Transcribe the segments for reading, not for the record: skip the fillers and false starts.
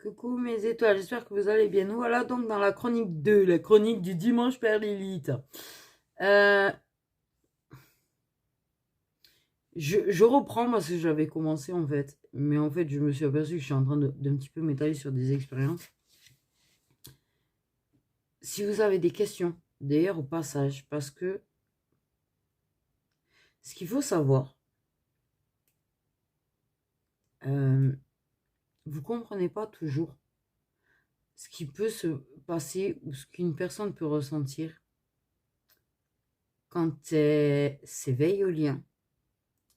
Coucou mes étoiles, j'espère que vous allez bien. Nous voilà donc dans la chronique 2, la chronique du dimanche Père Lilith. Euh, je reprends parce que j'avais commencé en fait. Mais en fait, je me suis aperçu que je suis en train d'un petit peu m'étaler sur des expériences. Si vous avez des questions, d'ailleurs au passage, parce que ce qu'il faut savoir, vous comprenez pas toujours ce qui peut se passer ou ce qu'une personne peut ressentir quand elle s'éveille au lien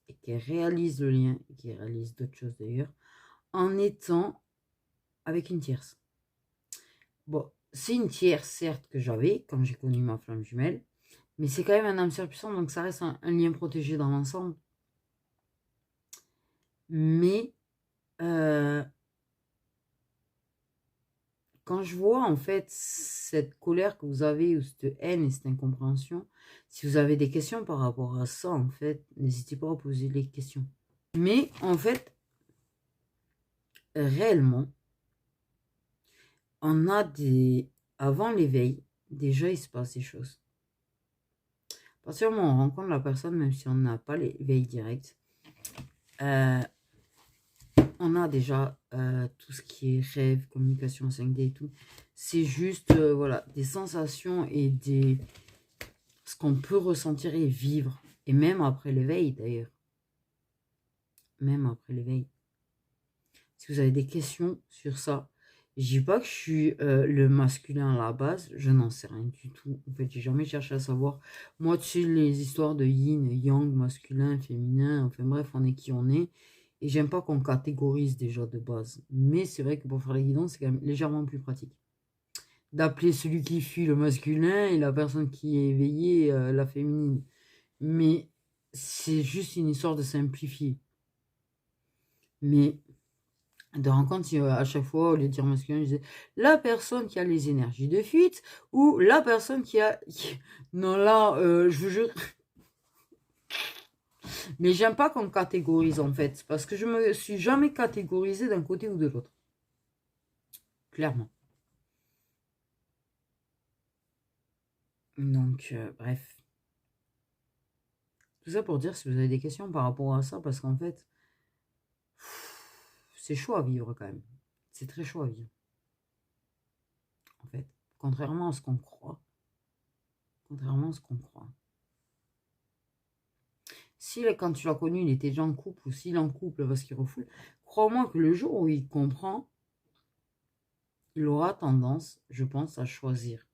et qu'elle réalise le lien, et qu'elle réalise d'autres choses d'ailleurs, en étant avec une tierce. Bon, c'est une tierce, certes, que j'avais quand j'ai connu ma flamme jumelle, mais c'est quand même un âme sœur puissant, donc ça reste un lien protégé dans l'ensemble. Mais quand je vois en fait cette colère que vous avez, ou cette haine et cette incompréhension, si vous avez des questions par rapport à ça, en fait, n'hésitez pas à poser les questions. Mais en fait, réellement, on a des... Avant l'éveil, déjà il se passe des choses. À partir du moment où on rencontre la personne, même si on n'a pas l'éveil direct, on a déjà tout ce qui est rêve, communication 5D et tout. C'est juste voilà, des sensations et ce qu'on peut ressentir et vivre. Et même après l'éveil d'ailleurs. Même après l'éveil. Si vous avez des questions sur ça, je dis pas que je suis le masculin à la base, je n'en sais rien du tout. En fait, j'ai jamais cherché à savoir. Moi, tu sais, les histoires de yin, yang, masculin, féminin, enfin bref, on est qui on est. Et j'aime pas qu'on catégorise déjà de base. Mais c'est vrai que pour faire les guidances, c'est quand même légèrement plus pratique. D'appeler celui qui fuit le masculin et la personne qui est éveillée la féminine. Mais c'est juste une histoire de simplifier. Mais de rencontre, à chaque fois, au lieu de dire masculin, je disais la personne qui a les énergies de fuite ou la personne qui a... Non, là, je vous jure... Mais j'aime pas qu'on catégorise, en fait, parce que je me suis jamais catégorisée d'un côté ou de l'autre. Clairement. Donc, bref. Tout ça pour dire, si vous avez des questions par rapport à ça, parce qu'en fait, c'est chaud à vivre quand même. C'est très chaud à vivre. En fait, contrairement à ce qu'on croit. Contrairement à ce qu'on croit. Si quand tu l'as connu, il était déjà en couple, ou s'il est en couple parce qu'il refoule, crois-moi que le jour où il comprend, il aura tendance, je pense, à choisir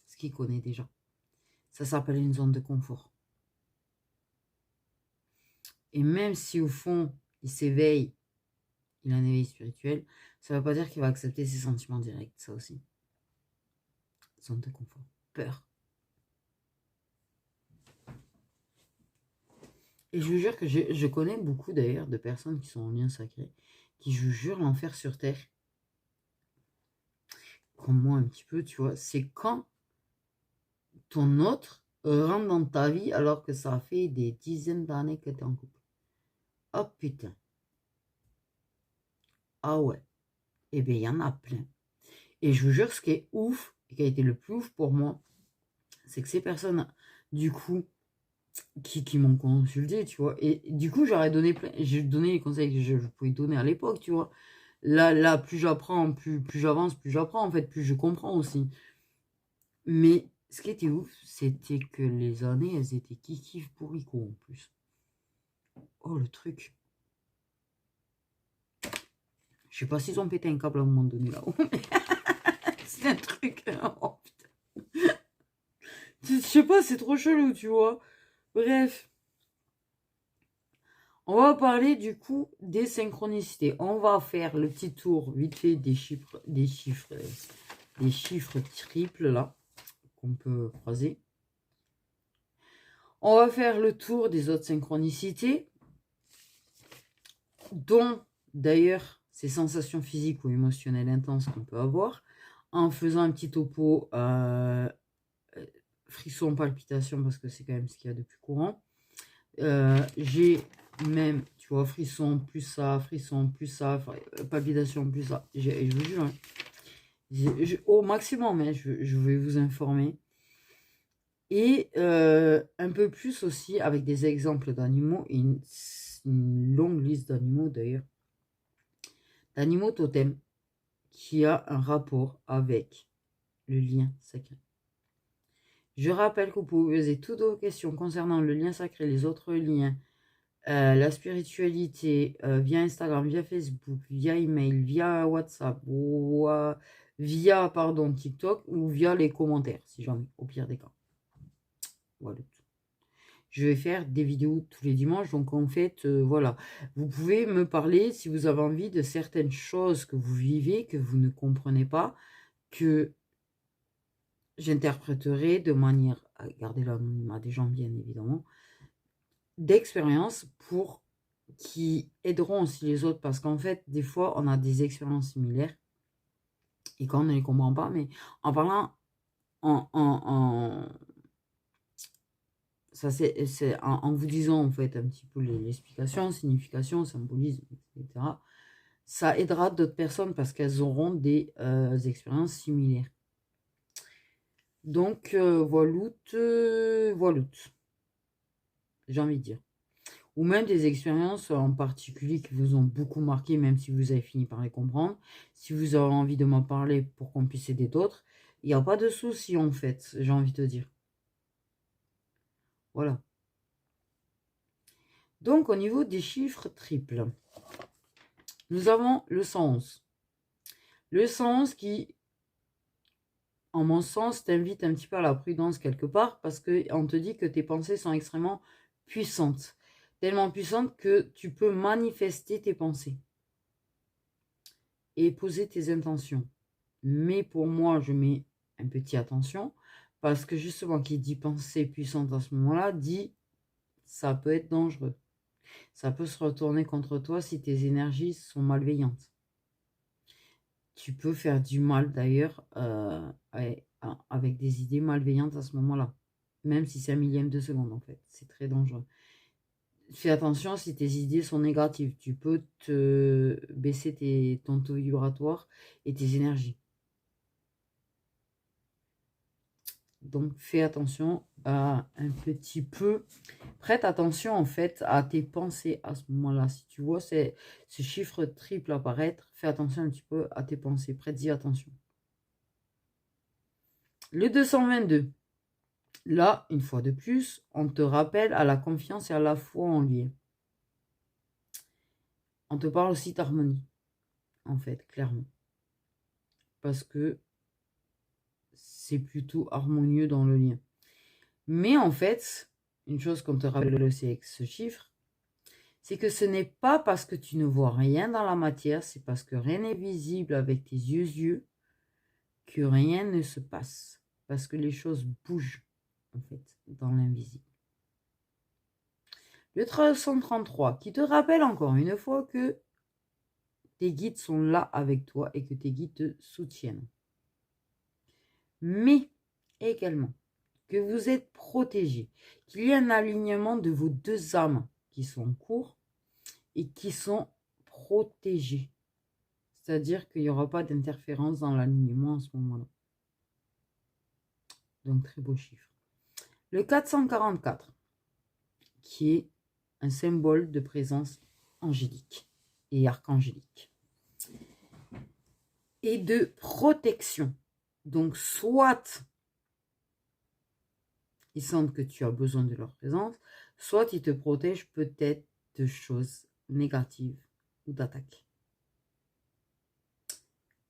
ce qu'il connaît déjà. Ça s'appelle une zone de confort. Et même si au fond, il s'éveille, il a un éveil spirituel, ça ne veut pas dire qu'il va accepter ses sentiments directs, ça aussi. Zone de confort. Peur. Et je vous jure que je connais beaucoup d'ailleurs de personnes qui sont en lien sacré, qui je vous jure l'enfer sur terre. Comme moi un petit peu, tu vois. C'est quand ton autre rentre dans ta vie alors que ça fait des dizaines d'années que tu es en couple. Oh putain. Ah ouais. Eh bien, il y en a plein. Et je vous jure, ce qui est ouf, et qui a été le plus ouf pour moi, c'est que ces personnes, du coup, qui m'ont consulté, tu vois, et du coup, j'ai donné les conseils que je pouvais donner à l'époque, tu vois. Là, plus j'apprends, plus j'avance, plus j'apprends, en fait, plus je comprends aussi. Mais ce qui était ouf, c'était que les années, elles étaient kiff pourrico en plus. Oh, le truc. Je sais pas s'ils ont pété un câble à un moment donné là-haut. C'est un truc. Oh, putain. Je sais pas, c'est trop chelou, tu vois. Bref. On va parler du coup des synchronicités. On va faire le petit tour vite fait des chiffres triples là qu'on peut croiser. On va faire le tour des autres synchronicités, dont d'ailleurs ces sensations physiques ou émotionnelles intenses qu'on peut avoir, en faisant un petit topo frisson, palpitation, parce que c'est quand même ce qu'il y a de plus courant. J'ai même, Tu vois, frisson, plus ça, palpitation, plus ça. Je vous jure, hein. Au maximum, hein, je vais vous informer. Et un peu plus aussi avec des exemples d'animaux, et une longue liste d'animaux d'ailleurs. D'animaux totems qui a un rapport avec le lien sacré. Je rappelle que vous pouvez poser toutes vos questions concernant le lien sacré, les autres liens, la spiritualité, via Instagram, via Facebook, via email, via WhatsApp, ou via TikTok, ou via les commentaires, si jamais, au pire des cas. Voilà. Je vais faire des vidéos tous les dimanches, donc en fait, voilà. Vous pouvez me parler si vous avez envie de certaines choses que vous vivez, que vous ne comprenez pas, que j'interpréterai de manière à garder l'anonymat des gens, bien évidemment, d'expériences pour qui aideront aussi les autres, parce qu'en fait, des fois, on a des expériences similaires et quand on ne les comprend pas, mais en parlant ça c'est en vous disant en fait un petit peu l'explication, signification, symbolisme, etc. Ça aidera d'autres personnes parce qu'elles auront des expériences similaires. Donc, voilà, j'ai envie de dire. Ou même des expériences en particulier qui vous ont beaucoup marqué, même si vous avez fini par les comprendre. Si vous avez envie de m'en parler pour qu'on puisse aider d'autres, il n'y a pas de souci en fait, j'ai envie de dire. Voilà. Donc, au niveau des chiffres triples, nous avons le 111. Le 111 qui, en mon sens, t'invite un petit peu à la prudence quelque part parce qu'on te dit que tes pensées sont extrêmement puissantes. Tellement puissantes que tu peux manifester tes pensées et poser tes intentions. Mais pour moi, je mets un petit attention parce que justement, qui dit pensée puissante à ce moment-là, dit ça peut être dangereux. Ça peut se retourner contre toi si tes énergies sont malveillantes. Tu peux faire du mal d'ailleurs avec des idées malveillantes à ce moment-là. Même si c'est un millième de seconde en fait. C'est très dangereux. Fais attention si tes idées sont négatives. Tu peux te baisser ton taux vibratoire et tes énergies. Donc fais attention à un petit peu. Prête attention en fait à tes pensées à ce moment-là. Si tu vois ce chiffre triple apparaître, fais attention un petit peu à tes pensées. Prête-y attention. Le 222. Là, une fois de plus, on te rappelle à la confiance et à la foi en lui. On te parle aussi d'harmonie, en fait, clairement. Parce que c'est plutôt harmonieux dans le lien. Mais en fait, une chose qu'on te rappelle aussi avec ce chiffre, c'est que ce n'est pas parce que tu ne vois rien dans la matière, c'est parce que rien n'est visible avec tes yeux que rien ne se passe. Parce que les choses bougent, en fait, dans l'invisible. Le 333, qui te rappelle encore une fois que tes guides sont là avec toi et que tes guides te soutiennent. Mais également que vous êtes protégé, qu'il y a un alignement de vos deux âmes qui sont en cours et qui sont protégées. C'est-à-dire qu'il n'y aura pas d'interférence dans l'alignement à ce moment-là. Donc, très beau chiffre. Le 444, qui est un symbole de présence angélique et archangélique. Et de protection. Donc, soit ils sentent que tu as besoin de leur présence, soit ils te protègent peut-être de choses négatives ou d'attaques.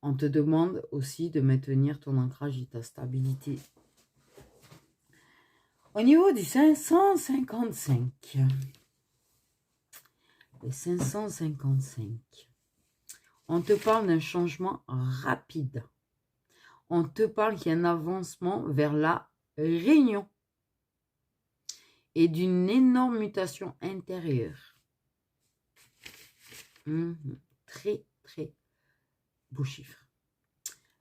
On te demande aussi de maintenir ton ancrage et ta stabilité. Au niveau du 555, le 555, on te parle d'un changement rapide. On te parle qu'il y a un avancement vers la réunion et d'une énorme mutation intérieure. Très, très beau chiffre.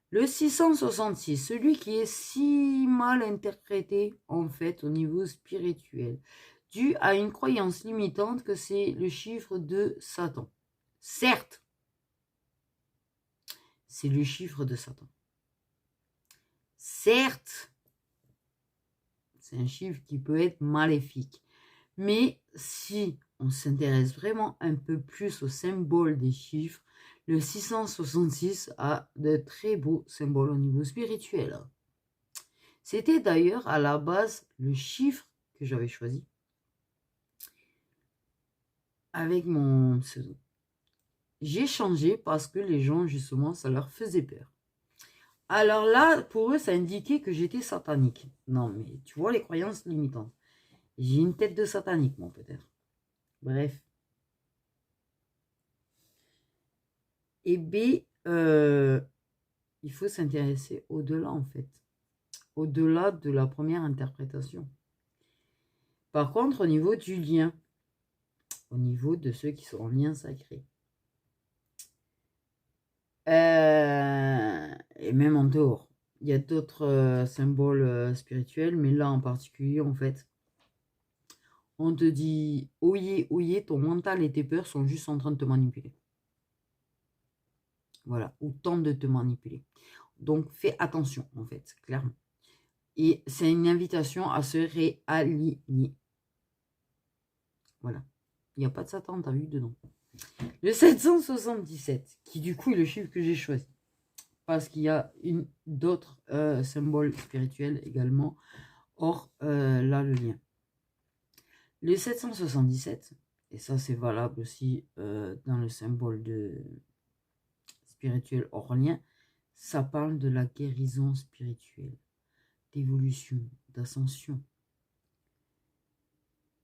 Le 666, celui qui est si mal interprété en fait au niveau spirituel. dû à une croyance limitante que c'est le chiffre de Satan. Certes, c'est le chiffre de Satan. Certes, c'est un chiffre qui peut être maléfique. Mais si on s'intéresse vraiment un peu plus au symbole des chiffres, le 666 a de très beaux symboles au niveau spirituel. C'était d'ailleurs à la base le chiffre que j'avais choisi avec mon pseudo. J'ai changé parce que les gens, justement, ça leur faisait peur. Alors là, pour eux, ça indiquait que j'étais satanique. Non, mais tu vois les croyances limitantes. J'ai une tête de satanique, moi, peut-être. Bref. Et B, il faut s'intéresser au-delà, en fait. Au-delà de la première interprétation. Par contre, au niveau du lien, au niveau de ceux qui sont en lien sacré, et même en dehors, il y a d'autres symboles spirituels, mais là en particulier, en fait, on te dit, oyez, oyez, ton mental et tes peurs sont juste en train de te manipuler. Voilà, ou tentent de te manipuler. Donc, fais attention, en fait, clairement. Et c'est une invitation à se réaligner. Voilà. Il n'y a pas de Satan, t'as vu dedans. Le 777, qui du coup est le chiffre que j'ai choisi. Parce qu'il y a d'autres symboles spirituels également. Or, là, le lien. Le 777, et ça c'est valable aussi dans le symbole de spirituel hors lien, ça parle de la guérison spirituelle, d'évolution, d'ascension.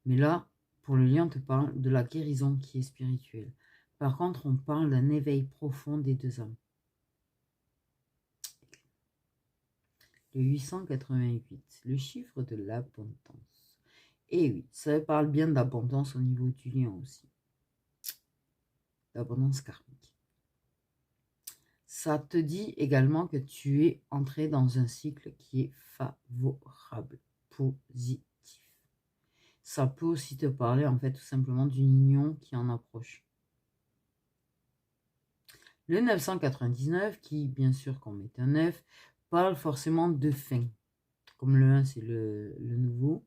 Mais là, pour le lien, on te parle de la guérison qui est spirituelle. Par contre, on parle d'un éveil profond des deux âmes. Le 888, le chiffre de l'abondance. Et oui, ça parle bien d'abondance au niveau du lien aussi. D'abondance karmique. Ça te dit également que tu es entré dans un cycle qui est favorable, positif. Ça peut aussi te parler en fait tout simplement d'une union qui en approche. Le 999, qui bien sûr qu'on met un 9, parle forcément de fin. Comme le 1 c'est le nouveau,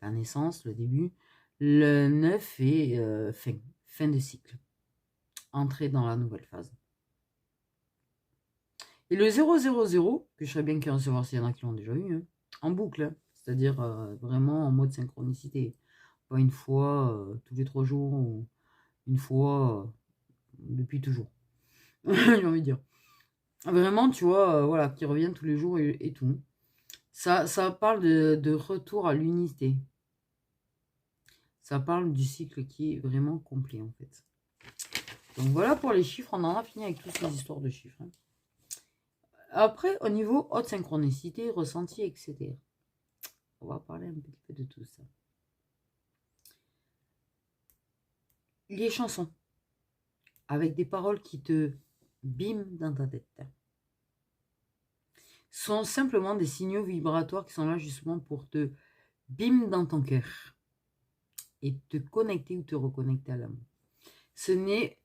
la naissance, le début. Le 9 est fin de cycle. Entrée dans la nouvelle phase. Et le 000, que je serais bien curieux de savoir s'il y en a qui l'ont déjà eu, hein, en boucle, hein, c'est-à-dire vraiment en mode synchronicité. Pas une fois tous les 3 jours, ou une fois depuis toujours. J'ai envie de dire. Vraiment, tu vois, voilà, qui revient tous les jours et tout. Ça parle de retour à l'unité. Ça parle du cycle qui est vraiment complet, en fait. Donc voilà pour les chiffres, on en a fini avec toutes ces histoires de chiffres. Hein. Après, au niveau haute synchronicité, ressenti, etc. On va parler un petit peu de tout ça. Les chansons, avec des paroles qui te biment dans ta tête, sont simplement des signaux vibratoires qui sont là justement pour te bim dans ton cœur et te connecter ou te reconnecter à l'amour. Ce n'est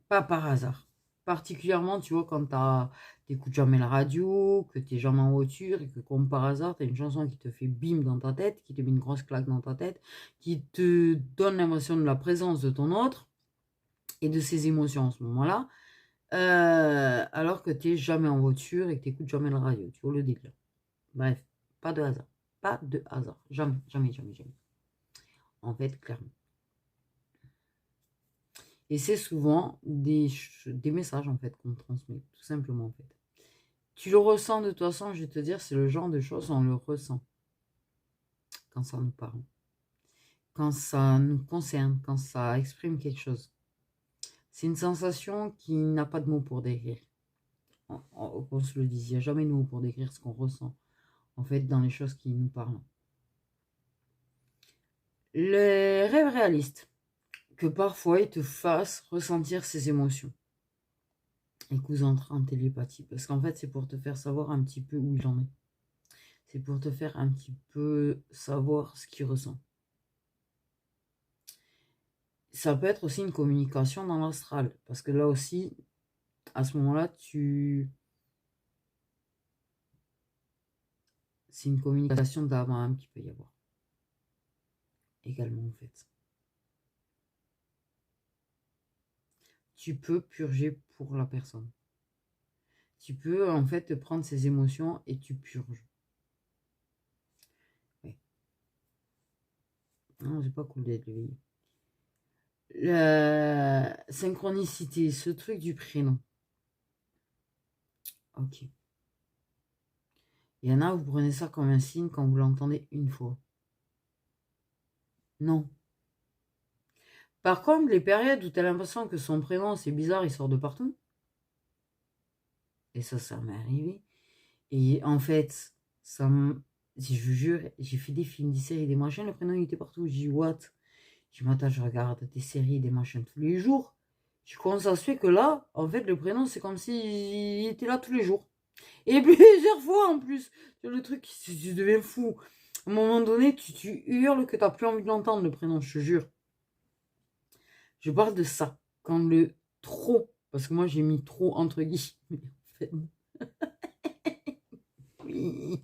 pas par hasard. Particulièrement, tu vois, quand tu n'écoutes jamais la radio, que tu es jamais en voiture et que comme par hasard, tu as une chanson qui te fait bim dans ta tête, qui te met une grosse claque dans ta tête, qui te donne l'impression de la présence de ton autre et de ses émotions en ce moment-là, alors que tu n'es jamais en voiture et que tu n'écoutes jamais la radio. Tu vois le délire. Bref, pas de hasard. Pas de hasard. Jamais, jamais, jamais, jamais. En fait, clairement. Et c'est souvent des messages, en fait, qu'on transmet, tout simplement, en fait. Tu le ressens de toute façon, je vais te dire, c'est le genre de choses, on le ressent. Quand ça nous parle. Quand ça nous concerne, quand ça exprime quelque chose. C'est une sensation qui n'a pas de mots pour décrire. On se le dit, il n'y a jamais de mots pour décrire ce qu'on ressent, en fait, dans les choses qui nous parlent. Le rêve réaliste. Que parfois il te fasse ressentir ses émotions. Et que vous entrez en télépathie. Parce qu'en fait, c'est pour te faire savoir un petit peu où il en est. C'est pour te faire un petit peu savoir ce qu'il ressent. ça peut être aussi une communication dans l'astral. Parce que là aussi, à ce moment-là, c'est une communication d'âme à âme qui peut y avoir. Également, en fait. Tu peux purger pour la personne. Tu peux, en fait, prendre ses émotions et tu purges. Ouais. Non, c'est pas cool d'être éveillé. La synchronicité, ce truc du prénom. Ok. Il y en a, vous prenez ça comme un signe quand vous l'entendez une fois. Non. Par contre, les périodes où tu as l'impression que son prénom, c'est bizarre, il sort de partout. Et ça m'est arrivé. Et en fait, je vous jure, j'ai fait des films, des séries, des machins, le prénom il était partout. J'ai dit, what? Je m'attends, je regarde des séries, des machins tous les jours. Je comment ça se fait que là, en fait, le prénom, c'est comme s'il était là tous les jours. Et plusieurs fois en plus. Le truc, tu deviens fou. À un moment donné, tu hurles que tu n'as plus envie de l'entendre, le prénom, je te jure. Je parle de ça. Quand le trop, parce que moi j'ai mis trop entre guillemets, en fait. Oui.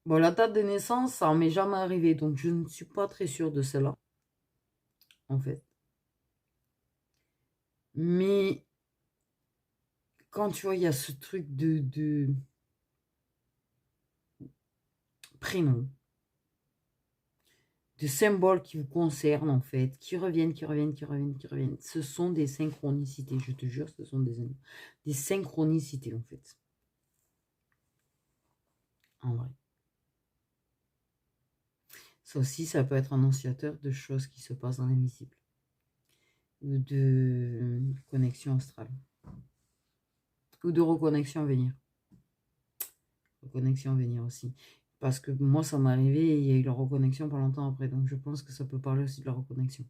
Bon, la date de naissance, ça m'est jamais arrivé, donc je ne suis pas très sûre de celle-là, en fait. Mais quand tu vois, il y a ce truc de prénom, de symboles qui vous concernent, en fait, qui reviennent. Ce sont des synchronicités, je te jure, ce sont des synchronicités, en fait. En vrai. Ça aussi, ça peut être annonciateur de choses qui se passent dans l'invisible. Ou de connexion astrale. Ou de reconnexion à venir. Reconnexion à venir aussi. Parce que moi, ça m'est arrivé et il y a eu la reconnexion pas longtemps après. Donc, je pense que ça peut parler aussi de la reconnexion.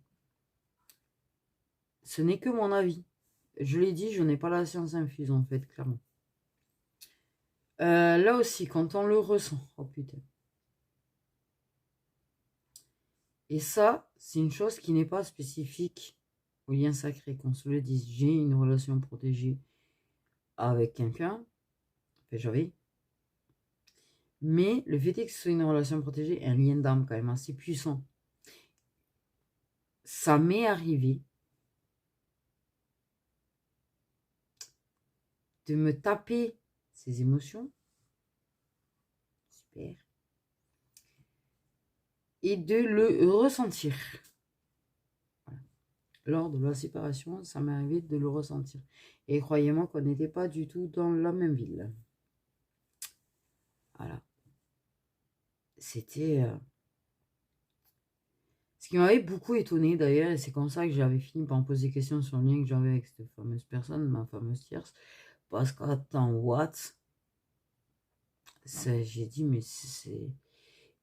Ce n'est que mon avis. Je l'ai dit, je n'ai pas la science infuse, en fait, clairement. Là aussi, quand on le ressent. Oh putain. Et ça, c'est une chose qui n'est pas spécifique au lien sacré. Qu'on se le dise, j'ai une relation protégée avec quelqu'un. Enfin, j'avais. Mais le fait est que ce soit une relation protégée est un lien d'âme quand même assez puissant. Ça m'est arrivé de me taper ces émotions. Super. Et de le ressentir. Voilà. Lors de la séparation, ça m'est arrivé de le ressentir. Et croyez-moi qu'on n'était pas du tout dans la même ville. Voilà. C'était... Ce qui m'avait beaucoup étonné d'ailleurs, et c'est comme ça que j'avais fini par me poser des questions sur le lien que j'avais avec cette fameuse personne, ma fameuse tierce. Parce qu'attends, what? J'ai dit, mais c'est...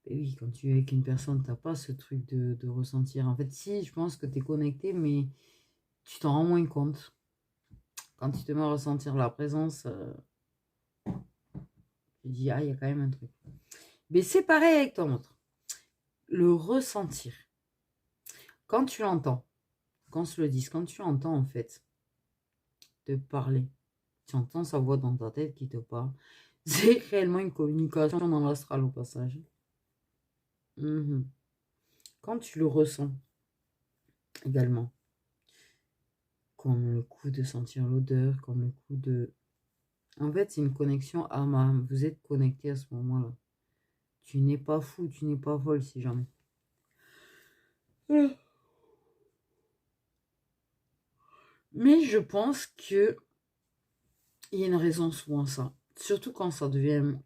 Oui, quand tu es avec une personne, tu n'as pas ce truc de ressentir. En fait, si, je pense que tu es connecté, mais tu t'en rends moins compte. Quand tu te mets à ressentir la présence, tu dis, ah, il y a quand même un truc. Mais c'est pareil avec ton autre. Le ressentir. Quand tu l'entends, qu'on se le dise, quand tu entends en fait te parler, tu entends sa voix dans ta tête qui te parle, c'est réellement une communication dans l'astral au passage. Quand tu le ressens également, comme le coup de sentir l'odeur, comme le coup de... En fait, c'est une connexion âme à âme. Vous êtes connecté à ce moment-là. Tu n'es pas fou, tu n'es pas folle si jamais. Mais je pense que il y a une raison souvent à ça. Surtout quand ça devient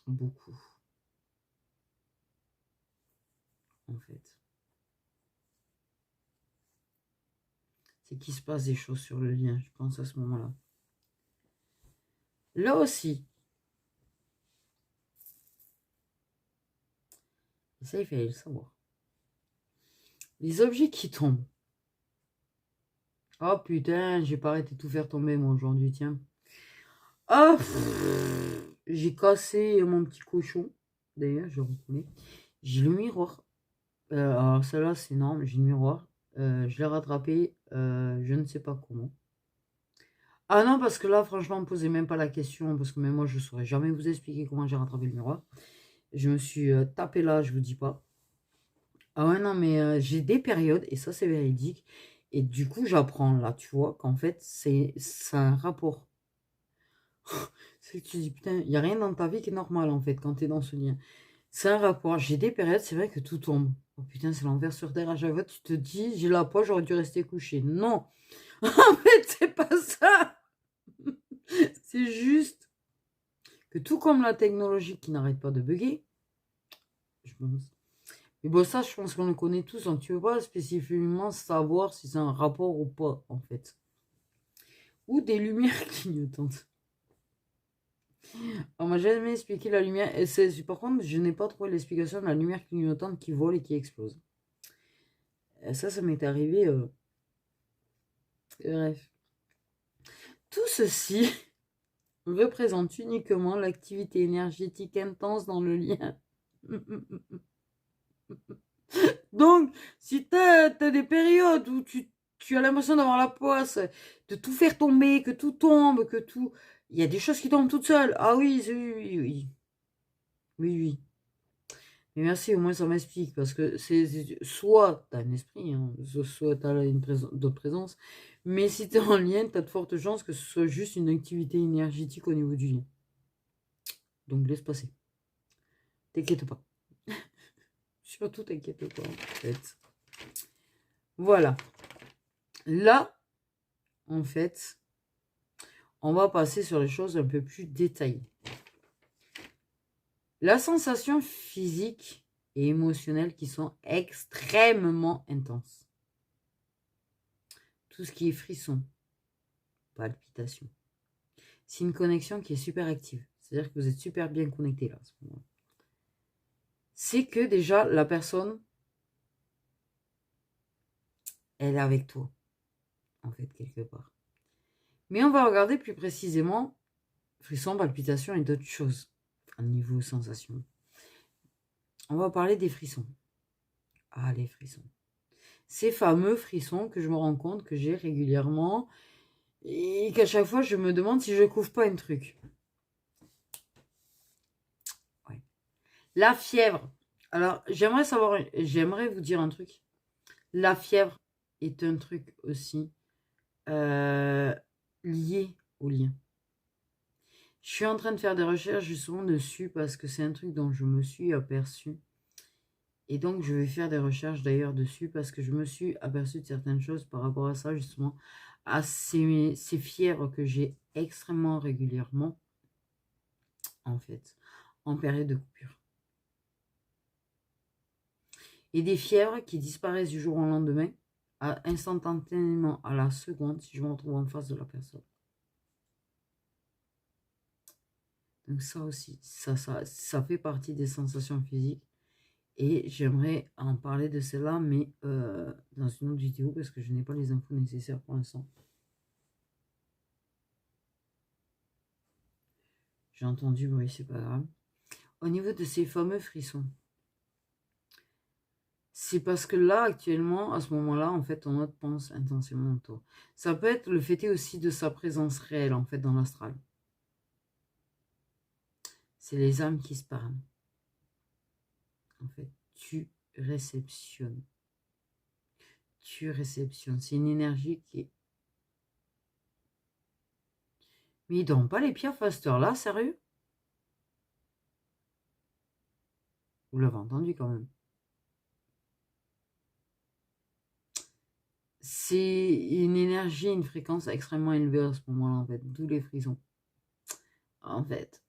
beaucoup. En fait. C'est qu'il se passe des choses sur le lien, je pense, à ce moment-là. Là aussi. Et ça, il fallait le savoir. Les objets qui tombent. Oh putain, j'ai pas arrêté de tout faire tomber moi aujourd'hui, tiens. Ah, j'ai cassé mon petit cochon. D'ailleurs, je reconnais. J'ai le miroir. Alors celle-là, c'est énorme, j'ai le miroir. Je l'ai rattrapé, je ne sais pas comment. Ah non, parce que là, franchement, ne posez même pas la question, parce que même moi, je ne saurais jamais vous expliquer comment j'ai rattrapé le miroir. Je me suis tapé là, je vous dis pas. Ah ouais, non, mais j'ai des périodes, et ça, c'est véridique. Et du coup, j'apprends là, tu vois, qu'en fait, c'est un rapport. C'est que tu dis, putain, il n'y a rien dans ta vie qui est normal, en fait, quand tu es dans ce lien. C'est un rapport. J'ai des périodes, c'est vrai que tout tombe. Oh putain, c'est l'envers sur terre. À chaque fois, tu te dis, j'ai la poche, j'aurais dû rester couché. Non, en fait, c'est pas ça. C'est juste que tout comme la technologie qui n'arrête pas de bugger, je pense. Et bon, ça, je pense qu'on le connaît tous. Donc, tu veux pas spécifiquement savoir si c'est un rapport ou pas, en fait. Ou des lumières clignotantes. On m'a jamais expliqué la lumière. Et par contre, je n'ai pas trouvé l'explication de la lumière clignotante qui vole et qui explose. Et ça m'est arrivé. Bref. Tout ceci représente uniquement l'activité énergétique intense dans le lien. Donc, si tu as des périodes où tu as l'impression d'avoir la poisse, de tout faire tomber, que tout tombe, que tout... Il y a des choses qui tombent toutes seules. Ah oui, oui, oui, oui. Oui, oui. Mais merci, au moins ça m'explique. Parce que soit tu as un esprit, hein, soit tu as d'autres présences. Mais si tu es en lien, tu as de fortes chances que ce soit juste une activité énergétique au niveau du lien. Donc laisse passer. T'inquiète pas. Surtout t'inquiète pas, en fait. Voilà. Là, en fait, on va passer sur les choses un peu plus détaillées. La sensation physique et émotionnelle qui sont extrêmement intenses. Tout ce qui est frisson, palpitation. C'est une connexion qui est super active. C'est-à-dire que vous êtes super bien connecté là, à ce moment-là. C'est que déjà, la personne, elle est avec toi, en fait, quelque part. Mais on va regarder plus précisément frisson, palpitation et d'autres choses à niveau sensation. On va parler des frissons. Ah, les frissons. Ces fameux frissons que je me rends compte que j'ai régulièrement et qu'à chaque fois, je me demande si je couvre pas un truc. Ouais. La fièvre. Alors, j'aimerais vous dire un truc. La fièvre est un truc aussi lié au lien. Je suis en train de faire des recherches justement dessus parce que c'est un truc dont je me suis aperçue. Et donc, je vais faire des recherches d'ailleurs dessus parce que je me suis aperçue de certaines choses par rapport à ça, justement, à ces fièvres que j'ai extrêmement régulièrement, en fait, en période de coupure. Et des fièvres qui disparaissent du jour au lendemain, instantanément, à la seconde, si je me retrouve en face de la personne. Donc ça aussi, ça fait partie des sensations physiques. Et j'aimerais en parler de cela, mais dans une autre vidéo, parce que je n'ai pas les infos nécessaires pour l'instant. J'ai entendu bruit, c'est pas grave. Au niveau de ces fameux frissons, c'est parce que là, actuellement, à ce moment-là, en fait, ton autre pense intensément à toi. Ça peut être le fait aussi de sa présence réelle, en fait, dans l'astral. C'est les âmes qui se parlent. En fait, tu réceptionnes. Tu réceptionnes. C'est une énergie qui est... Mais ils dorment pas les pieds à Faster, là, sérieux? Vous l'avez entendu quand même. C'est une énergie, une fréquence extrêmement élevée à ce moment-là, en fait. D'où les frissons. En fait.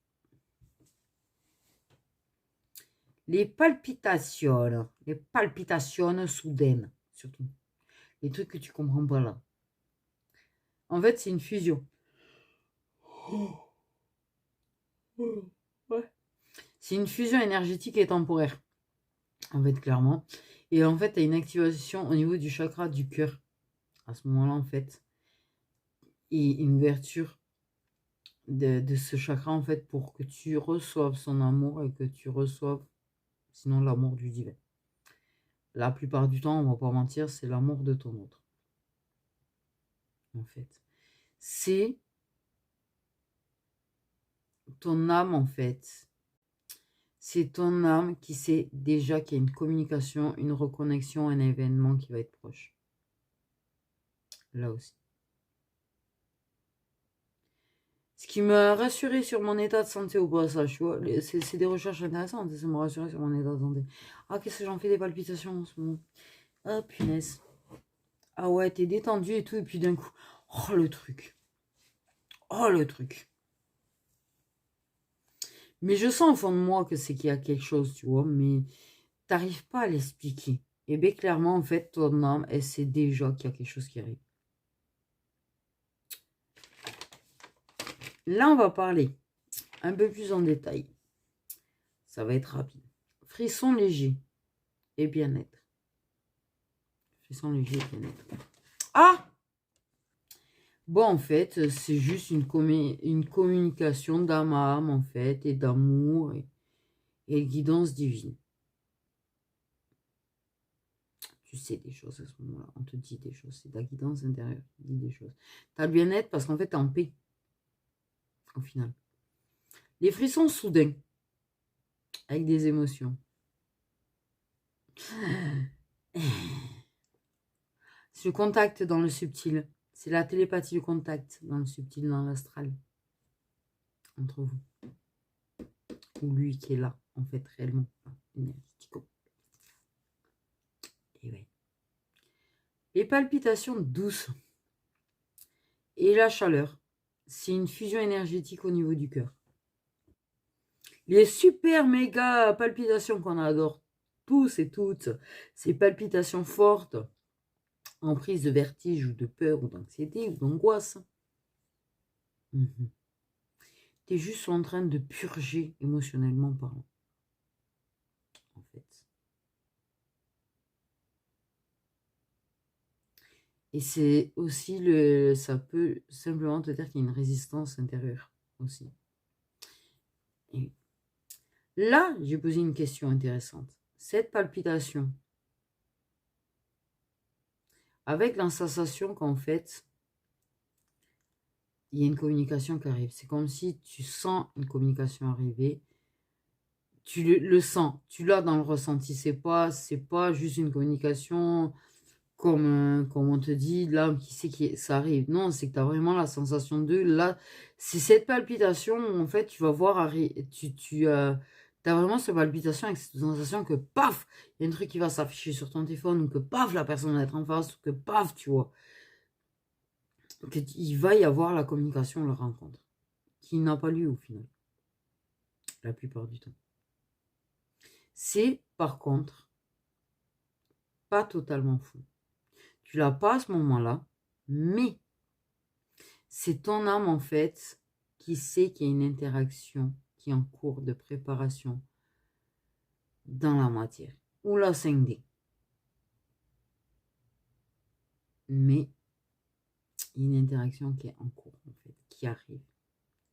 Les palpitations soudaines, surtout. Les trucs que tu comprends pas là. En fait, c'est une fusion. Ouais. C'est une fusion énergétique et temporaire. En fait, clairement. Et en fait, tu as une activation au niveau du chakra du cœur. À ce moment-là, en fait. Et une ouverture de ce chakra, en fait, pour que tu reçoives son amour et que tu reçoives, sinon, l'amour du divin. la plupart du temps, on va pas mentir, c'est l'amour de ton autre. En fait. C'est ton âme, en fait. C'est ton âme qui sait déjà qu'il y a une communication, une reconnexion, un événement qui va être proche. Là aussi. Ce qui m'a rassuré sur mon état de santé au passage, tu vois, c'est des recherches intéressantes, ça m'a rassuré sur mon état de santé. Ah, qu'est-ce que j'en fais des palpitations en ce moment? Ah, punaise. Ah ouais, t'es détendu et tout, et puis d'un coup, oh le truc. Oh le truc. Mais je sens au fond de moi que c'est qu'il y a quelque chose, tu vois, mais t'arrives pas à l'expliquer. Et bien clairement, en fait, ton âme, elle sait déjà qu'il y a quelque chose qui arrive. Là, on va parler un peu plus en détail. Ça va être rapide. Frisson léger et bien-être. Frisson léger et bien-être. Ah! Bon, en fait, c'est juste une communication d'âme à âme, en fait, et d'amour et de guidance divine. Tu sais des choses à ce moment-là. On te dit des choses. C'est ta guidance intérieure qui dit des choses. Tu as le bien-être parce qu'en fait, tu es en paix. Au final. Les frissons soudains. Avec des émotions. C'est le contact dans le subtil. C'est la télépathie, le contact dans le subtil, dans l'astral. Entre vous. Ou lui qui est là, en fait, réellement. Énergético. Et ouais. Les palpitations douces. Et la chaleur. C'est une fusion énergétique au niveau du cœur. Les super méga palpitations qu'on adore tous et toutes, ces palpitations fortes, en prise de vertige ou de peur ou d'anxiété ou d'angoisse. Tu es juste en train de purger émotionnellement parlant. En fait. Et c'est aussi ça peut simplement te dire qu'il y a une résistance intérieure aussi. Et là, j'ai posé une question intéressante. Cette palpitation, avec la sensation qu'en fait, il y a une communication qui arrive. C'est comme si tu sens une communication arriver. Tu le sens, tu l'as dans le ressenti. C'est pas juste une communication comme on te dit, là, qui sait que ça arrive. Non, c'est que tu as vraiment la sensation de, là, c'est cette palpitation où, en fait, tu vas voir, tu as vraiment cette palpitation avec cette sensation que, paf, il y a un truc qui va s'afficher sur ton téléphone, ou que, paf, la personne va être en face, ou que, paf, tu vois, qu'il va y avoir la communication, la rencontre, qui n'a pas lieu au final, la plupart du temps. C'est, par contre, pas totalement fou. Tu l'as pas à ce moment-là, mais c'est ton âme, en fait, qui sait qu'il y a une interaction qui est en cours de préparation dans la matière, ou la 5D. Mais il y a une interaction qui est en cours, en fait, qui arrive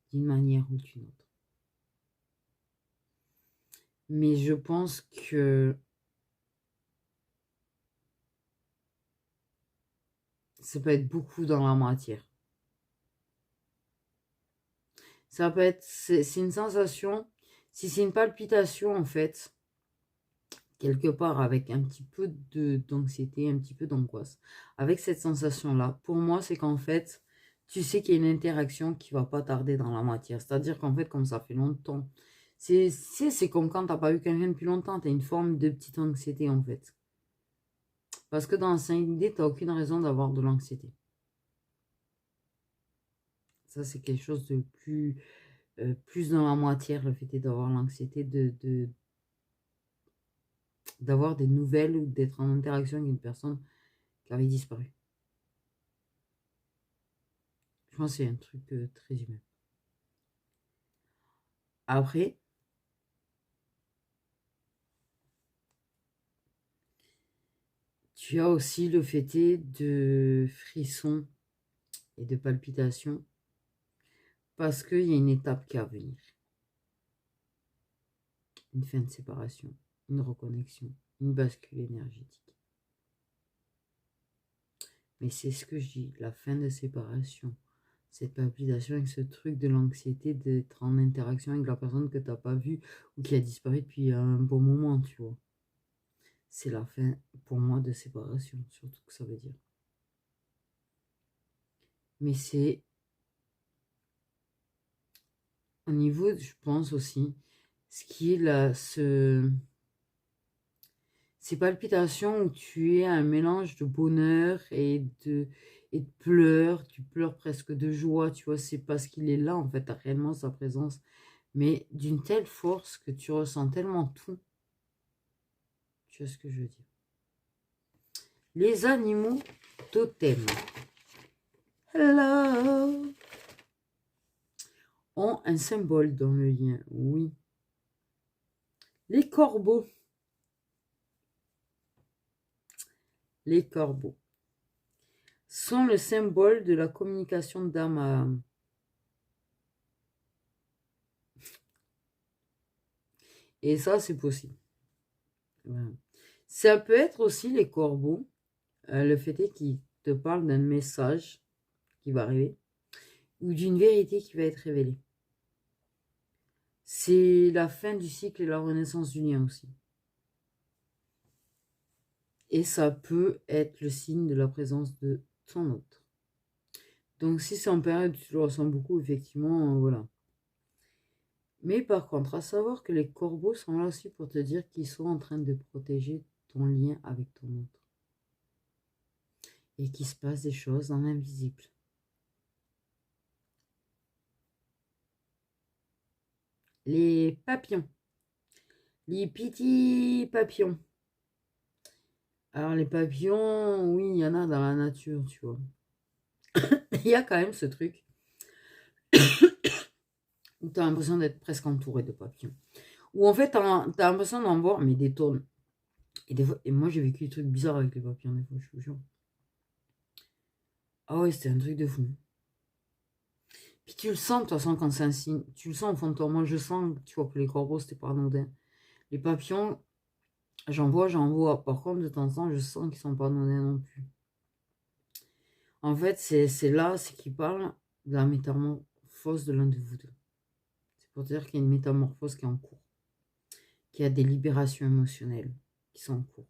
d'une manière ou d'une autre. Mais je pense que ça peut être beaucoup dans la matière. Ça peut être, c'est une sensation, si c'est une palpitation, en fait, quelque part avec un petit peu d'anxiété, un petit peu d'angoisse, avec cette sensation-là, pour moi, c'est qu'en fait, tu sais qu'il y a une interaction qui va pas tarder dans la matière. C'est-à-dire qu'en fait, comme ça fait longtemps, c'est comme quand t'as pas eu quelqu'un depuis longtemps, tu as une forme de petite anxiété, en fait. Parce que dans la 5D, tu n'as aucune raison d'avoir de l'anxiété. Ça, c'est quelque chose de plus dans la matière, le fait d'avoir l'anxiété, d'avoir des nouvelles ou d'être en interaction avec une personne qui avait disparu. Je pense que c'est un truc très humain. Après, tu as aussi le fait de frissons et de palpitations parce qu'il y a une étape qui est à venir. Une fin de séparation, une reconnexion, une bascule énergétique. Mais c'est ce que je dis, la fin de séparation. Cette palpitation avec ce truc de l'anxiété d'être en interaction avec la personne que tu n'as pas vue ou qui a disparu depuis un bon moment, tu vois. C'est la fin, pour moi, de séparation, surtout que ça veut dire. Mais c'est au niveau, je pense aussi, ce qui est là, ces palpitations où tu es un mélange de bonheur et de pleurs, tu pleures presque de joie, tu vois, c'est parce qu'il est là, en fait, t'as réellement sa présence, mais d'une telle force que tu ressens tellement tout. Tu vois ce que je veux dire? Les animaux totems. Hello! Ont un symbole dans le lien, oui. Les corbeaux. Les corbeaux sont le symbole de la communication d'âme à âme. Et ça, c'est possible. Voilà. Ça peut être aussi les corbeaux, le fait est qu'ils te parlent d'un message qui va arriver ou d'une vérité qui va être révélée. C'est la fin du cycle et la renaissance du lien aussi. Et ça peut être le signe de la présence de ton autre. Donc si c'est en période où tu le ressens beaucoup, effectivement, voilà. Mais par contre, à savoir que les corbeaux sont là aussi pour te dire qu'ils sont en train de protéger ton lien avec ton autre. Et qu'il se passe des choses dans l'invisible. Les papillons. Les petits papillons. Alors les papillons, oui, il y en a dans la nature, tu vois. Il y a quand même ce truc où tu as l'impression d'être presque entouré de papillons. Ou en fait, tu as l'impression d'en voir, mais des tonnes. Et moi, j'ai vécu des trucs bizarres avec les papillons, des fois, je vous jure. Ah ouais, c'était un truc de fou. Puis tu le sens, de toute façon, quand c'est un signe. Tu le sens au fond de toi. Moi, je sens, tu vois, que les corbeaux, c'était pas anodin. Les papillons, j'en vois. Par contre, de temps en temps, je sens qu'ils sont pas anodins non plus. En fait, c'est là, c'est qu'ils parlent de la métamorphose de l'un de vous deux. C'est pour dire qu'il y a une métamorphose qui est en cours. Qu'il y a des libérations émotionnelles qui sont en cours.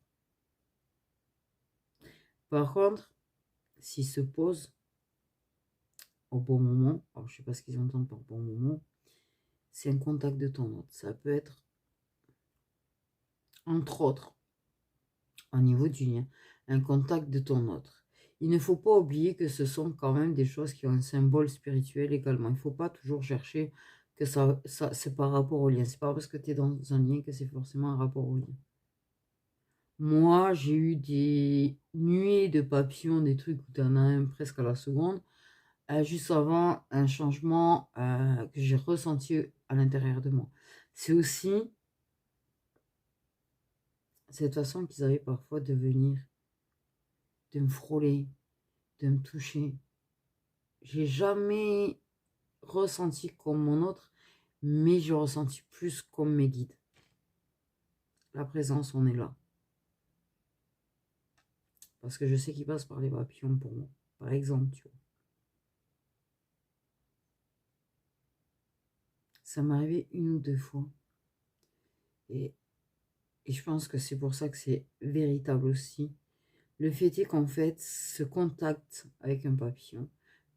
Par contre, s'ils se posent au bon moment, alors je ne sais pas ce qu'ils entendent par bon moment, c'est un contact de ton autre. Ça peut être, entre autres, au niveau du lien, un contact de ton autre. Il ne faut pas oublier que ce sont quand même des choses qui ont un symbole spirituel également. Il ne faut pas toujours chercher que ça c'est par rapport au lien. C'est pas parce que tu es dans un lien que c'est forcément un rapport au lien. Moi, j'ai eu des nuées de papillons, des trucs où tu en as un presque à la seconde, juste avant un changement que j'ai ressenti à l'intérieur de moi. C'est aussi cette façon qu'ils avaient parfois de venir, de me frôler, de me toucher. J'ai jamais ressenti comme mon autre, mais j'ai ressenti plus comme mes guides. La présence, on est là. Parce que je sais qu'ils passent par les papillons pour moi. Par exemple, tu vois. Ça m'est arrivé une ou deux fois. Et je pense que c'est pour ça que c'est véritable aussi. Le fait est qu'en fait, ce contact avec un papillon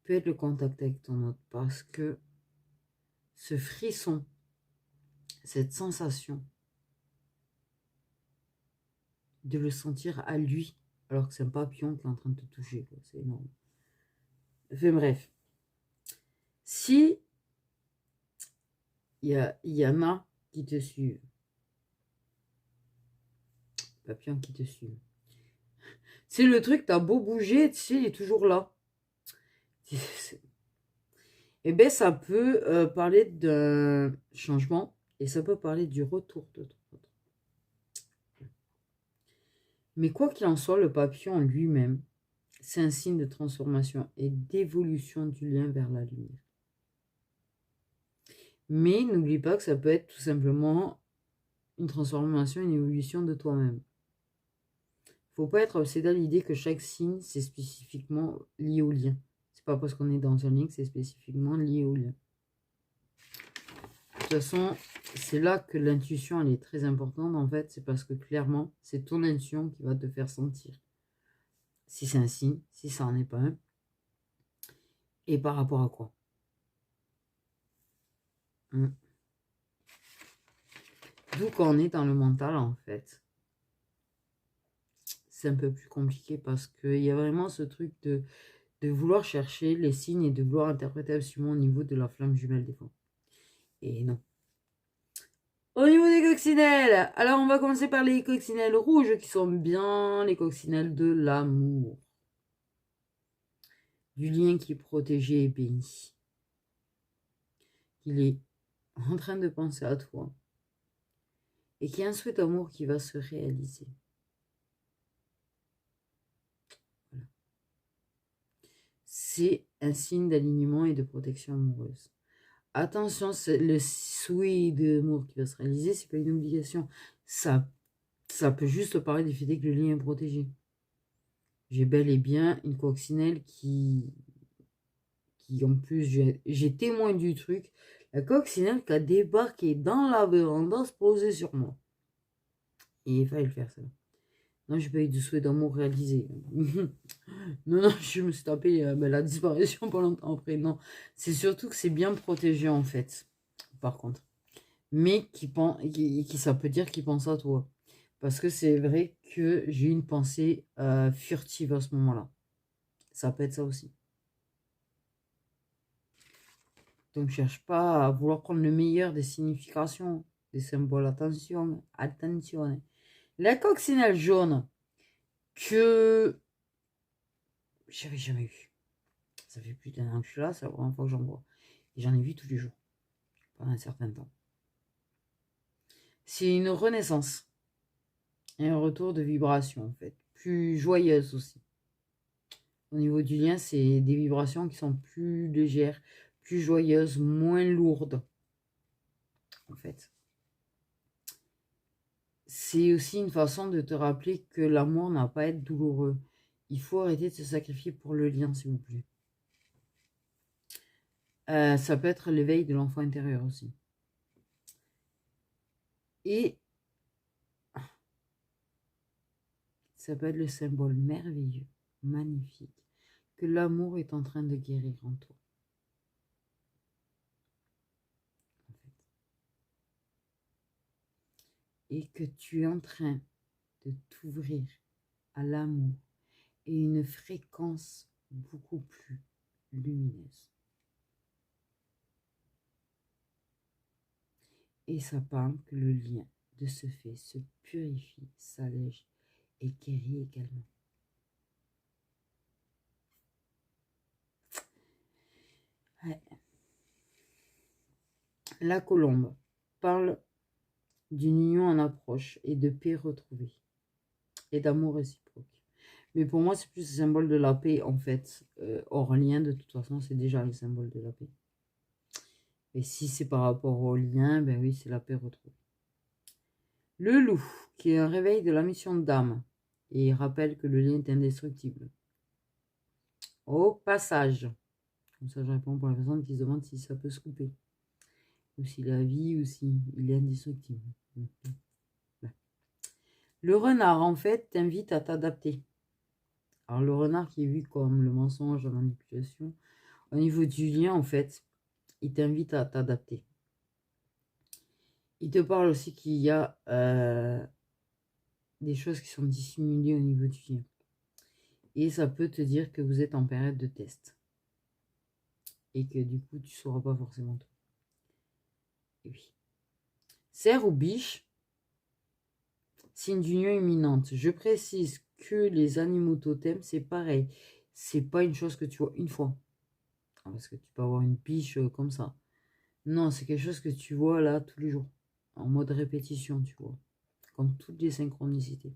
peut être le contact avec ton autre. Parce que ce frisson, cette sensation de le sentir à lui, alors que c'est un papillon qui est en train de te toucher, c'est énorme. Enfin bref. Si il y en a qui te suivent, papillons qui te suivent, c'est le truc, t'as beau bouger, tu sais, il est toujours là. Eh bien, ça peut parler d'un changement et ça peut parler du retour de ton autre. Mais quoi qu'il en soit, le papillon lui-même, c'est un signe de transformation et d'évolution du lien vers la lumière. Mais n'oublie pas que ça peut être tout simplement une transformation, une évolution de toi-même. faut pas être obsédé à l'idée que chaque signe, c'est spécifiquement lié au lien. C'est pas parce qu'on est dans un lien que c'est spécifiquement lié au lien. De toute façon, c'est là que l'intuition, elle est très importante, en fait. C'est parce que clairement, c'est ton intuition qui va te faire sentir si c'est un signe, si ça n'en est pas un, et par rapport à quoi. D'où quand on est dans le mental, en fait, c'est un peu plus compliqué parce qu'il y a vraiment ce truc de vouloir chercher les signes et de vouloir interpréter absolument au niveau de la flamme jumelle des fois. Et non. Au niveau des coccinelles, alors on va commencer par les coccinelles rouges qui sont bien les coccinelles de l'amour. Du lien qui est protégé et béni. Il est en train de penser à toi. Et qui a un souhait d'amour qui va se réaliser. Voilà. C'est un signe d'alignement et de protection amoureuse. Attention, le souhait d'amour qui va se réaliser, c'est pas une obligation. Ça peut juste parler du fait que le lien est protégé. J'ai bel et bien une coccinelle qui en plus, j'ai témoin du truc. La coccinelle qui a débarqué dans la véranda se posait sur moi. Et il fallait le faire, ça. Non, j'ai pas eu de souhait d'amour réalisé. Non, je me suis tapé la disparition pas longtemps après. Non, c'est surtout que c'est bien protégé, en fait. Par contre. Mais qui ça peut dire qu'il pense à toi. Parce que c'est vrai que j'ai une pensée furtive à ce moment-là. Ça peut être ça aussi. Donc, je cherche pas à vouloir prendre le meilleur des significations, des symboles. Attention, attention. La coccinelle jaune que j'avais jamais vue. Ça fait plus d'un an que je suis là, c'est la première fois que j'en vois. Et j'en ai vu tous les jours, pendant un certain temps. C'est une renaissance. Et un retour de vibration, en fait. Plus joyeuse aussi. Au niveau du lien, c'est des vibrations qui sont plus légères, plus joyeuses, moins lourdes. En fait. C'est aussi une façon de te rappeler que l'amour n'a pas à être douloureux. Il faut arrêter de se sacrifier pour le lien, s'il vous plaît. Ça peut être l'éveil de l'enfant intérieur aussi. Et ça peut être le symbole merveilleux, magnifique, que l'amour est en train de guérir en toi. En fait. Et que tu es en train de t'ouvrir à l'amour et une fréquence beaucoup plus lumineuse. Et ça parle que le lien de ce fait se purifie, s'allège et guérit également. Ouais. La colombe parle d'une union en approche et de paix retrouvée et d'amour réciproque. Mais pour moi, c'est plus le symbole de la paix, en fait. Hors lien, de toute façon, c'est déjà le symbole de la paix. Et si c'est par rapport au lien, ben oui, c'est la paix retrouvée. Le loup, qui est un réveil de la mission d'âme, et rappelle que le lien est indestructible. Au passage. Comme ça, je réponds pour la personne qui se demande si ça peut se couper. Ou si la vie, ou si il est indestructible. Le renard, en fait, t'invite à t'adapter. Alors, le renard qui est vu comme le mensonge, la manipulation, au niveau du lien, en fait, il t'invite à t'adapter. Il te parle aussi qu'il y a des choses qui sont dissimulées au niveau du lien. Et ça peut te dire que vous êtes en période de test. Et que du coup, tu ne sauras pas forcément tout. Et oui. Cerf ou biche, signe d'union imminente. Je précise que les animaux totems, c'est pareil. C'est pas une chose que tu vois une fois. Parce que tu peux avoir une biche comme ça. Non, c'est quelque chose que tu vois là tous les jours. En mode répétition, tu vois. Comme toutes les synchronicités.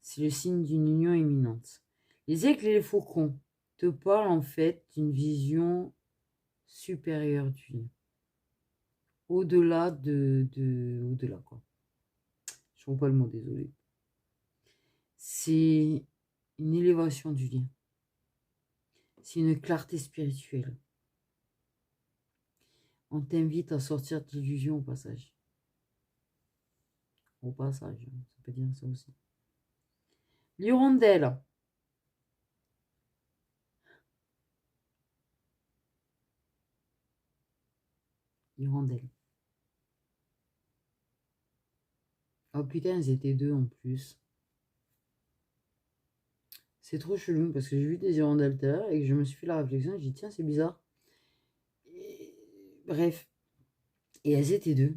C'est le signe d'une union imminente. Les aigles et les faucons te parlent en fait d'une vision supérieure du lien. Au-delà au-delà quoi. Je trouve pas le mot, désolé. c'est une élévation du lien. C'est une clarté spirituelle. On t'invite à sortir de l'illusion au passage. Au passage, ça peut dire ça aussi. L'hirondelle. Hirondelle. Oh putain, elles étaient deux en plus. C'est trop chelou parce que j'ai vu des hirondelles tout à l'heure et que je me suis fait la réflexion. J'ai dit, tiens, c'est bizarre. Bref. Et elles étaient deux.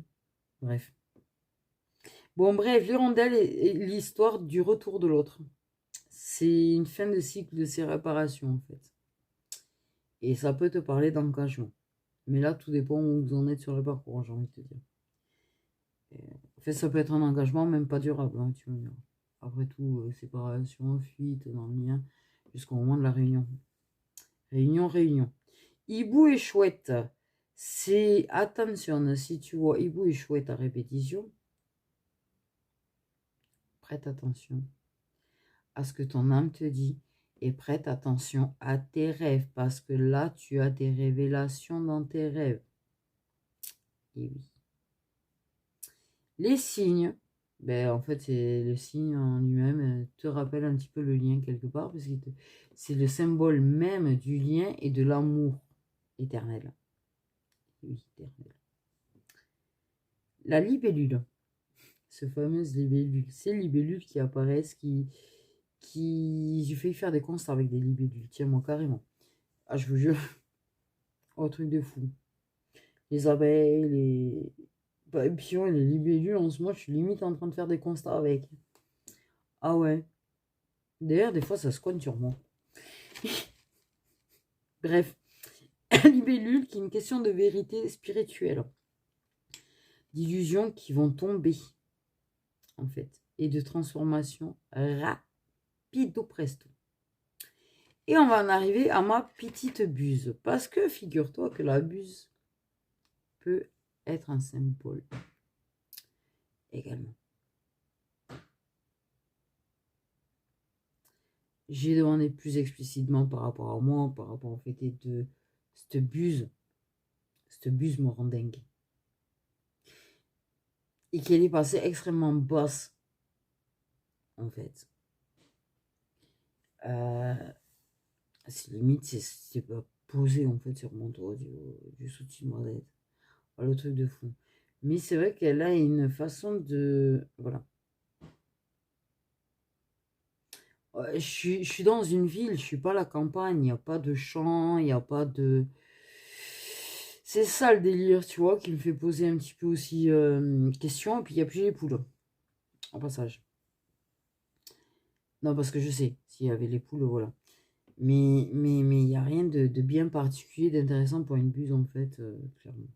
Bref. Bon, bref, l'hirondelle est l'histoire du retour de l'autre. C'est une fin de cycle de ses réparations, en fait. Et ça peut te parler d'engagement. Mais là, tout dépend où vous en êtes sur le parcours, j'ai envie de te dire. En fait, ça peut être un engagement même pas durable, hein, tu me diras. Après tout, séparation, fuite dans le lien, jusqu'au moment de la réunion. Réunion. Hibou et chouette. C'est, attention, si tu vois hibou et chouette à répétition, prête attention à ce que ton âme te dit et prête attention à tes rêves parce que là, tu as des révélations dans tes rêves. Et oui. Les signes, ben, en fait, c'est le signe en lui-même te rappelle un petit peu le lien quelque part parce que c'est le symbole même du lien et de l'amour éternel. Oui, éternel. La libellule, ce fameuse libellule, ces libellules qui apparaissent, j'ai failli faire des constats avec des libellules, tiens moi carrément. Ah je vous jure, oh truc de fou. Les abeilles, les papillons et les libellules, en ce moment je suis limite en train de faire des constats avec. Ah ouais. D'ailleurs des fois ça se cogne sur moi. Bref, libellule qui est une question de vérité spirituelle. D'illusions qui vont tomber, en fait, et de transformation rapido presto. Et on va en arriver à ma petite buse. Parce que figure-toi que la buse peut être un symbole également. J'ai demandé plus explicitement par rapport à moi, par rapport au fait de cette buse me rend dingue. Et qu'elle est passée extrêmement basse, en fait. C'est limite, c'est pas posé, en fait, sur mon toit du soutien de ma tête. Le truc de fou. Mais c'est vrai qu'elle a une façon de... Voilà. Je suis dans une ville, je suis pas à la campagne, il n'y a pas de champs, il n'y a pas de... C'est ça le délire, tu vois, qui me fait poser un petit peu aussi question. Et puis il n'y a plus les poules, en passage. Non, parce que je sais, s'il y avait les poules, voilà. Mais il n'y a rien de bien particulier, d'intéressant pour une buse, en fait, clairement.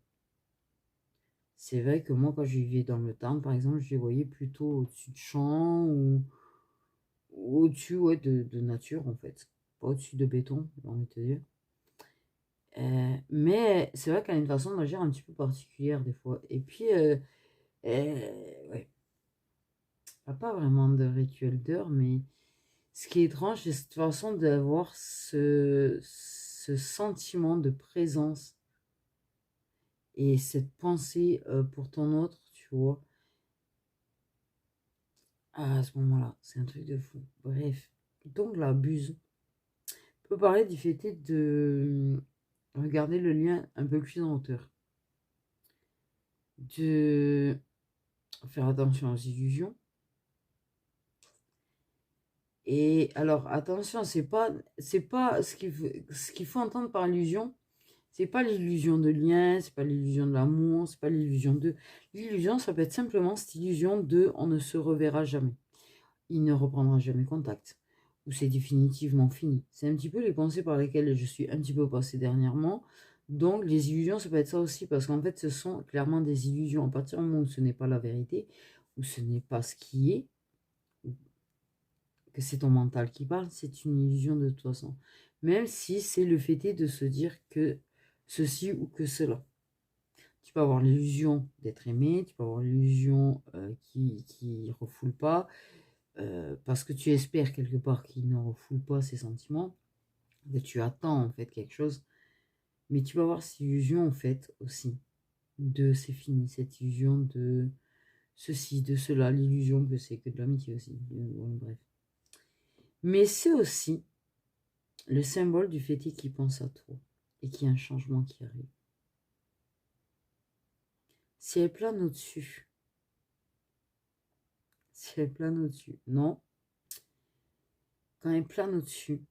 C'est vrai que moi, quand je vivais dans le Tarn, par exemple, je les voyais plutôt au-dessus de champs ou au-dessus ouais, de nature, en fait. Pas au-dessus de béton, j'ai envie de te dire. Mais c'est vrai qu'elle a une façon d'agir un petit peu particulière des fois. Et puis, ouais, elle n'a pas vraiment de rituel d'heure, mais ce qui est étrange, c'est cette façon d'avoir ce sentiment de présence et cette pensée pour ton autre, tu vois. À ce moment-là, c'est un truc de fou. Bref, donc la buse peut parler du fait de regarder le lien un peu plus en hauteur. De faire attention aux illusions. Et alors, attention, c'est pas ce qu'il faut entendre par illusion. C'est pas l'illusion de lien, c'est pas l'illusion de l'amour, c'est pas l'illusion de... L'illusion, ça peut être simplement cette illusion de on ne se reverra jamais. Il ne reprendra jamais contact. Ou c'est définitivement fini. C'est un petit peu les pensées par lesquelles je suis un petit peu passée dernièrement. Donc les illusions, ça peut être ça aussi, parce qu'en fait, ce sont clairement des illusions. À partir du moment où ce n'est pas la vérité, où ce n'est pas ce qui est, que c'est ton mental qui parle, c'est une illusion de toute façon. Même si c'est le fait de se dire que ceci ou que cela. Tu peux avoir l'illusion d'être aimé, tu peux avoir l'illusion qui refoule pas, parce que tu espères quelque part qu'il ne refoule pas ses sentiments, que tu attends en fait quelque chose, mais tu vas avoir cette illusion en fait aussi de c'est fini, cette illusion de ceci, de cela, l'illusion que c'est que de l'amitié aussi, bref. Mais c'est aussi le symbole du fait qu'il pense à toi et qu'il y a un changement qui arrive. Si elle plane au-dessus, non. Quand elle plane au-dessus,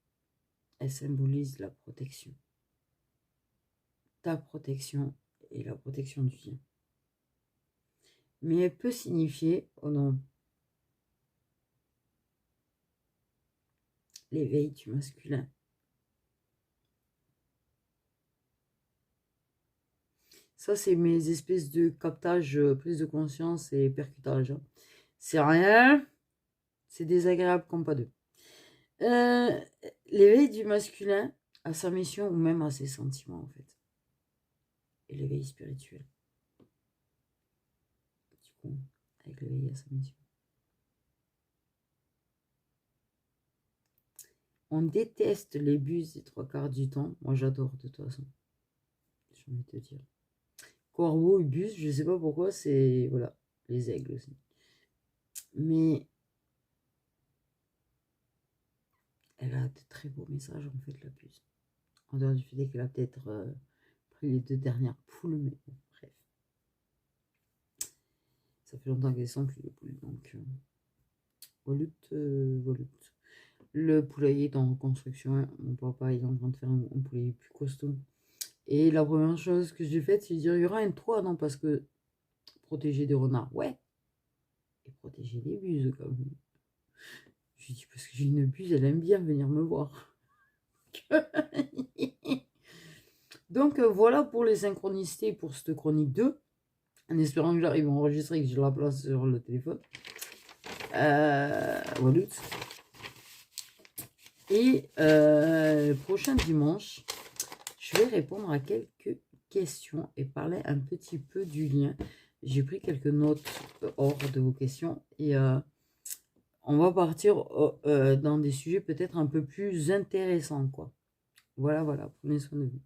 elle symbolise la protection. Ta protection et la protection du tien. Mais elle peut signifier, oh non, l'éveil du masculin. Ça, c'est mes espèces de captage, prise de conscience et percutage. C'est rien, c'est désagréable comme pas deux. L'éveil du masculin à sa mission ou même à ses sentiments, en fait. Et l'éveil spirituel. Du coup, avec l'éveil à sa mission. On déteste les buses les 3/4 du temps. Moi, j'adore de toute façon. J'ai envie de te dire. Corbeau et bus, je sais pas pourquoi, c'est... Voilà, les aigles aussi. Mais elle a de très beaux messages, en fait, la puce. En dehors du fait qu'elle a peut-être pris les 2 dernières poules, mais bon, bref. Ça fait longtemps qu'elles sont plus les poules, donc... volute. Le poulailler est en reconstruction. Mon papa est en train de faire un poulailler plus costaud. Et la première chose que j'ai faite, c'est de dire, il y aura un toit, non, parce que protéger des renards, ouais. Et protéger des buses, quand même. Je lui dis, parce que j'ai une buse, elle aime bien venir me voir. Donc, voilà pour les synchronicités pour cette chronique 2. En espérant que j'arrive à enregistrer et que j'ai la place sur le téléphone. Voilà. Et prochain dimanche, je vais répondre à quelques questions et parler un petit peu du lien. J'ai pris quelques notes hors de vos questions et on va partir dans des sujets peut-être un peu plus intéressants, quoi. Voilà, prenez soin de vous.